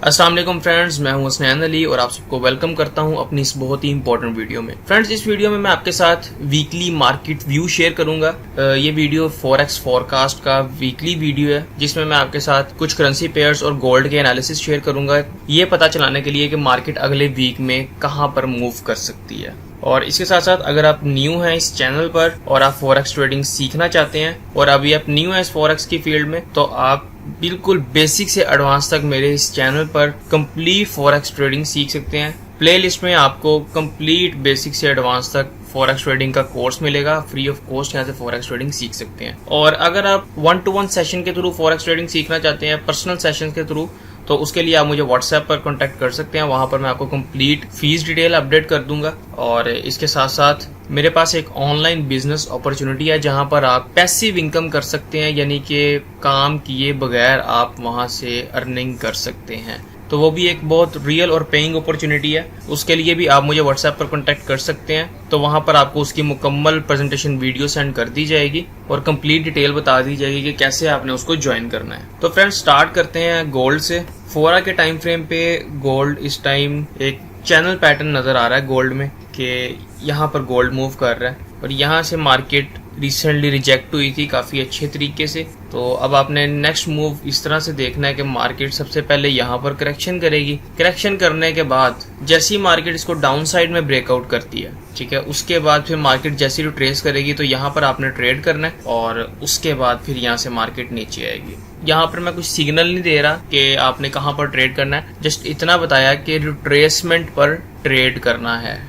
अस्सलाम वालेकुम फ्रेंड्स, मैं हूं हसनैन अली और आप सबको वेलकम करता हूं अपनी इस बहुत ही इंपॉर्टेंट वीडियो में। फ्रेंड्स, इस वीडियो में मैं आपके साथ वीकली मार्केट व्यू शेयर करूंगा। ये वीडियो फॉरेक्स फोरकास्ट का वीकली वीडियो है जिसमें मैं आपके साथ कुछ करेंसी पेयर्स और गोल्ड के एनालिसिस शेयर करूंगा, ये पता चलाने के लिए कि मार्केट अगले वीक में कहां पर मूव कर सकती है। और इसके साथ साथ अगर आप न्यू हैं इस चैनल पर और आप फॉरेक्स ट्रेडिंग सीखना चाहते हैं और अभी आप न्यू हैं इस फॉरेक्स की फील्ड में, तो आप बिल्कुल बेसिक से एडवांस तक मेरे इस चैनल पर कंप्लीट फॉरेक्स ट्रेडिंग सीख सकते हैं। प्लेलिस्ट में आपको कंप्लीट बेसिक से एडवांस तक फॉरेक्स ट्रेडिंग का कोर्स मिलेगा, फ्री ऑफ कॉस्ट यहाँ से फॉरेक्स ट्रेडिंग सीख सकते हैं। और अगर आप 1-to-1 सेशन के थ्रू फॉरेक्स ट्रेडिंग सीखना चाहते हैं, पर्सनल सेशन के थ्रू, तो उसके लिए आप मुझे व्हाट्सएप पर कांटेक्ट कर सकते हैं। वहां पर मैं आपको कंप्लीट फीस डिटेल अपडेट कर दूंगा। और इसके साथ साथ मेरे पास एक ऑनलाइन बिजनेस अपॉर्चुनिटी है जहां पर आप पैसिव इनकम कर सकते हैं, यानी कि काम किए बगैर आप वहां से अर्निंग कर सकते हैं। तो वो भी एक बहुत रियल और पेइंग अपॉर्चुनिटी है। उसके लिए भी आप मुझे व्हाट्सएप पर कांटेक्ट कर सकते हैं। तो वहां पर आपको उसकी मुकम्मल प्रेजेंटेशन वीडियो सेंड कर दी जाएगी और कंप्लीट डिटेल बता दी जाएगी कि कैसे आपने उसको ज्वाइन करना है। तो फ्रेंड्स, स्टार्ट करते हैं गोल्ड से। फोरा के टाइम फ्रेम पे गोल्ड इस टाइम एक चैनल पैटर्न नजर आ रहा है गोल्ड में कि यहाँ पर गोल्ड मूव कर रहा है और यहाँ से मार्केट रिसेंटली रिजेक्ट हुई थी काफी अच्छे तरीके से। तो अब आपने नेक्स्ट मूव इस तरह से देखना है कि मार्केट सबसे पहले यहाँ पर करेक्शन करेगी। करेक्शन करने के बाद जैसी मार्केट इसको डाउन साइड में ब्रेकआउट करती है, ठीक है, उसके बाद फिर मार्केट जैसी रिट्रेस करेगी तो यहाँ पर आपने ट्रेड करना है और उसके बाद फिर यहाँ से मार्केट नीचे आएगी। यहाँ पर मैं कुछ सिग्नल नहीं दे रहा कि आपने कहाँ पर ट्रेड करना है, जस्ट इतना बताया कि रिट्रेसमेंट पर ट्रेड करना है।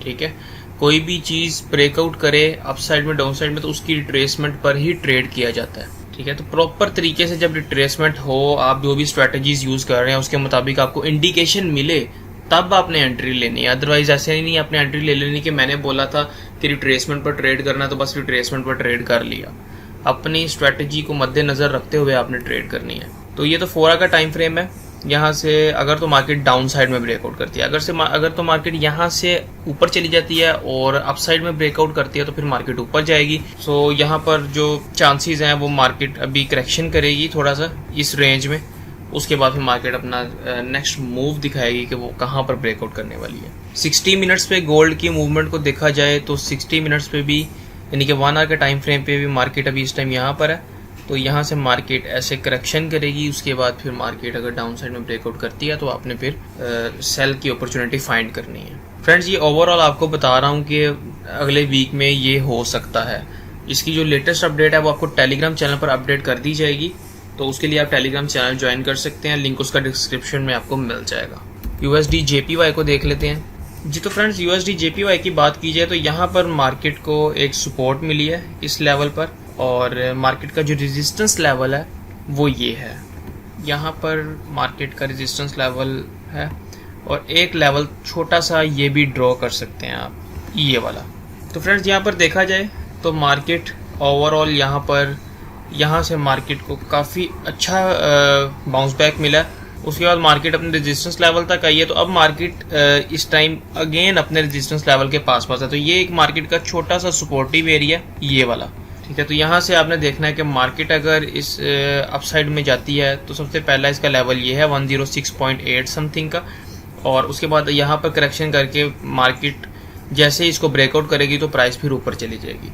ठीक है, कोई भी चीज ब्रेकआउट करे अप साइड में डाउन साइड में तो उसकी रिट्रेसमेंट पर ही ट्रेड किया जाता है। ठीक है, तो प्रॉपर तरीके से जब रिट्रेसमेंट हो, आप जो भी स्ट्रेटजीज यूज कर रहे हैं उसके मुताबिक आपको इंडिकेशन मिले तब आपने एंट्री लेनी है। अदरवाइज ऐसे नहीं आपने एंट्री ले लेनी कि मैंने बोला था कि रिट्रेसमेंट पर ट्रेड करना तो बस रिट्रेसमेंट पर ट्रेड कर लिया। अपनी स्ट्रेटजी को मद्देनजर रखते हुए आपने ट्रेड करनी है। तो ये तो फोरा का टाइम फ्रेम है। यहाँ से अगर तो मार्केट डाउन साइड में ब्रेकआउट करती है, अगर तो मार्केट यहाँ से ऊपर चली जाती है और अप साइड में ब्रेकआउट करती है तो फिर मार्केट ऊपर जाएगी। सो यहाँ पर जो चांसेस हैं वो मार्केट अभी करेक्शन करेगी थोड़ा सा इस रेंज में, उसके बाद फिर मार्केट अपना नेक्स्ट मूव दिखाएगी कि वो कहाँ पर ब्रेकआउट करने वाली है। 60 मिनट्स पे गोल्ड की मूवमेंट को देखा जाए तो 60 मिनट्स पे भी, यानी कि 1 आवर के टाइम फ्रेम पे भी मार्केट अभी इस टाइम यहाँ पर है। तो यहाँ से मार्केट ऐसे करेक्शन करेगी, उसके बाद फिर मार्केट अगर डाउन साइड में ब्रेकआउट करती है तो आपने फिर सेल की अपॉर्चुनिटी फाइंड करनी है। फ्रेंड्स, ये ओवरऑल आपको बता रहा हूँ कि अगले वीक में ये हो सकता है। इसकी जो लेटेस्ट अपडेट है वो आपको टेलीग्राम चैनल पर अपडेट कर दी जाएगी, तो उसके लिए आप टेलीग्राम चैनल ज्वाइन कर सकते हैं। लिंक उसका डिस्क्रिप्शन में आपको मिल जाएगा। USD JPY को देख लेते हैं जी। तो फ्रेंड्स, USD JPY की बात की जाए तो यहाँ पर मार्केट को एक सपोर्ट मिली है इस लेवल पर, और मार्केट का जो रेजिस्टेंस लेवल है वो ये है। यहाँ पर मार्केट का रेजिस्टेंस लेवल है और एक लेवल छोटा सा ये भी ड्रॉ कर सकते हैं आप, ये वाला। तो फ्रेंड्स, यहाँ पर देखा जाए तो मार्केट ओवरऑल यहाँ से मार्केट को काफ़ी अच्छा बाउंस बैक मिला। उसके बाद मार्केट अपने रेजिस्टेंस लेवल तक आई है। तो अब मार्केट इस टाइम अगेन अपने रेजिस्टेंस लेवल के पास है। तो ये एक मार्केट का छोटा सा सपोर्टिव एरिया ये वाला। ठीक है, तो यहाँ से आपने देखना है कि मार्केट अगर इस अपसाइड में जाती है तो सबसे पहला इसका लेवल ये है 106.8 समथिंग का, और उसके बाद यहाँ पर करेक्शन करके मार्केट जैसे इसको ब्रेकआउट करेगी तो प्राइस फिर ऊपर चली जाएगी।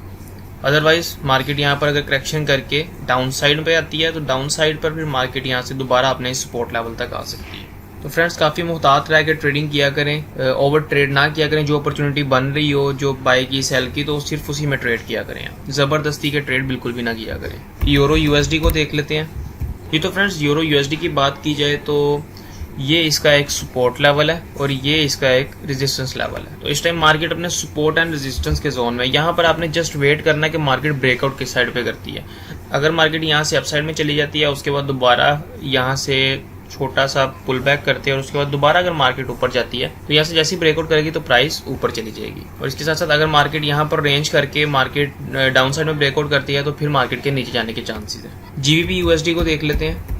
अदरवाइज मार्केट यहाँ पर अगर करेक्शन करके डाउन साइड पे आती है तो डाउन साइड पर फिर मार्केट यहाँ से दोबारा अपने सपोर्ट लेवल तक आ सकती है। तो फ्रेंड्स, काफ़ी मुहतात रह के ट्रेडिंग किया करें, ओवर ट्रेड ना किया करें। जो अपॉर्चुनिटी बन रही हो, जो बाय की सेल की, तो सिर्फ उसी में ट्रेड किया करें। ज़बरदस्ती के ट्रेड बिल्कुल भी ना किया करें। यूरो USD को देख लेते हैं। ये तो फ्रेंड्स, यूरो USD की बात की जाए तो ये इसका एक सपोर्ट लेवल है और ये इसका एक रेजिस्टेंस लेवल है। तो इस टाइम मार्केट अपने सपोर्ट एंड रेजिस्टेंस के जोन में। यहाँ पर आपने जस्ट वेट करना है कि मार्केट ब्रेकआउट किस साइड पे करती है। अगर मार्केट यहाँ से अपसाइड में चली जाती है, उसके बाद दोबारा यहाँ से छोटा सा पुल बैक करते हैं और उसके बाद दोबारा अगर मार्केट ऊपर जाती है तो यहाँ से जैसी ब्रेकआउट करेगी तो प्राइस ऊपर चली जाएगी। और इसके साथ साथ अगर मार्केट यहाँ पर रेंज करके मार्केट डाउन साइड में ब्रेकआउट करती है तो फिर मार्केट के नीचे जाने के चांसेस है। GBP USD को देख लेते हैं।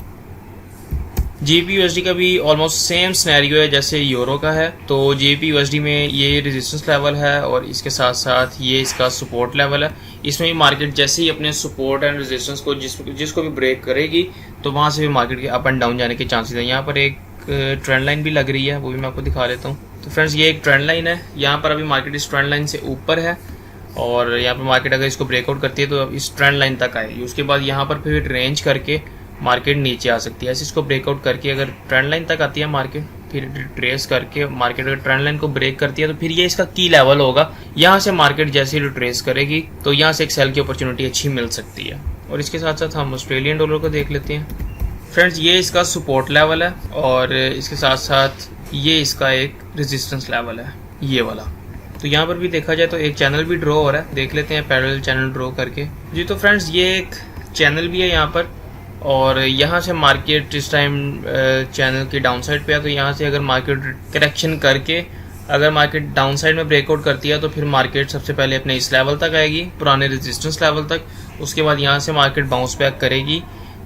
GBP USD का भी ऑलमोस्ट सेम सिनेरियो है जैसे यूरो का है। तो GBP USD में ये रेजिस्टेंस लेवल है और इसके साथ साथ ये इसका सपोर्ट लेवल है। इसमें भी मार्केट जैसे ही अपने सपोर्ट एंड रेजिस्टेंस को जिसको भी ब्रेक करेगी तो वहां से भी मार्केट के अप एंड डाउन जाने के चांसेस है। यहाँ पर एक ट्रेंड लाइन भी लग रही है, वो भी मैं आपको दिखा देता हूँ। तो फ्रेंड्स ये एक ट्रेंड लाइन है, यहाँ पर अभी मार्केट इस ट्रेंड लाइन से ऊपर है और यहाँ पर मार्केट अगर इसको ब्रेकआउट करती है तो अब इस ट्रेंड लाइन तक आएगी। उसके बाद यहाँ पर फिर रेंज करके मार्केट नीचे आ सकती है। ऐसे इसको ब्रेकआउट करके अगर ट्रेंड लाइन तक आती है मार्केट, फिर रिट्रेस करके मार्केट अगर ट्रेंड लाइन को ब्रेक करती है तो फिर ये इसका की लेवल होगा। यहाँ से मार्केट जैसे रिट्रेस करेगी तो यहाँ से एक सेल की अपॉर्चुनिटी अच्छी मिल सकती है। और इसके साथ साथ हम ऑस्ट्रेलियन डॉलर को देख लेते हैं। फ्रेंड्स ये इसका सपोर्ट लेवल है और इसके साथ साथ ये इसका एक रेजिस्टेंस लेवल है, ये वाला। तो यहाँ पर भी देखा जाए तो एक चैनल भी ड्रॉ हो रहा है, देख लेते हैं पैरेलल चैनल ड्रॉ करके जी। तो फ्रेंड्स ये एक चैनल भी है यहाँ पर और यहाँ से मार्केट इस टाइम चैनल की डाउन साइड पे है। तो यहाँ से अगर मार्केट करेक्शन करके अगर मार्केट डाउन साइड में ब्रेकआउट करती है तो फिर मार्केट सबसे पहले अपने इस लेवल तक आएगी, पुराने रेजिस्टेंस लेवल तक। उसके बाद यहाँ से मार्केट बाउंस बैक करेगी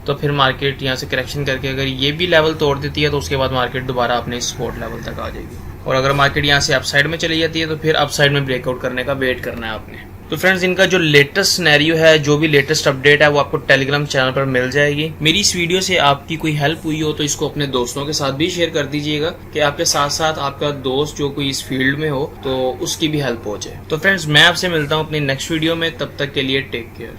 तो फिर मार्केट यहाँ से करेक्शन करके अगर ये भी लेवल तोड़ देती है तो उसके बाद मार्केट दोबारा अपने सपोर्ट लेवल तक आ जाएगी। और अगर मार्केट यहाँ से अपसाइड में चली जाती है तो फिर अपसाइड में ब्रेकआउट करने का वेट करना है आपने। तो फ्रेंड्स इनका जो लेटेस्ट सिनेरियो है, जो भी लेटेस्ट अपडेट है वो आपको टेलीग्राम चैनल पर मिल जाएगी। मेरी इस वीडियो से आपकी कोई हेल्प हुई हो तो इसको अपने दोस्तों के साथ भी शेयर कर दीजिएगा कि आपके साथ साथ आपका दोस्त जो कोई इस फील्ड में हो तो उसकी भी हेल्प हो जाए। तो फ्रेंड्स मैं आपसे मिलता हूँ अपनी नेक्स्ट वीडियो में, तब तक के लिए टेक केयर।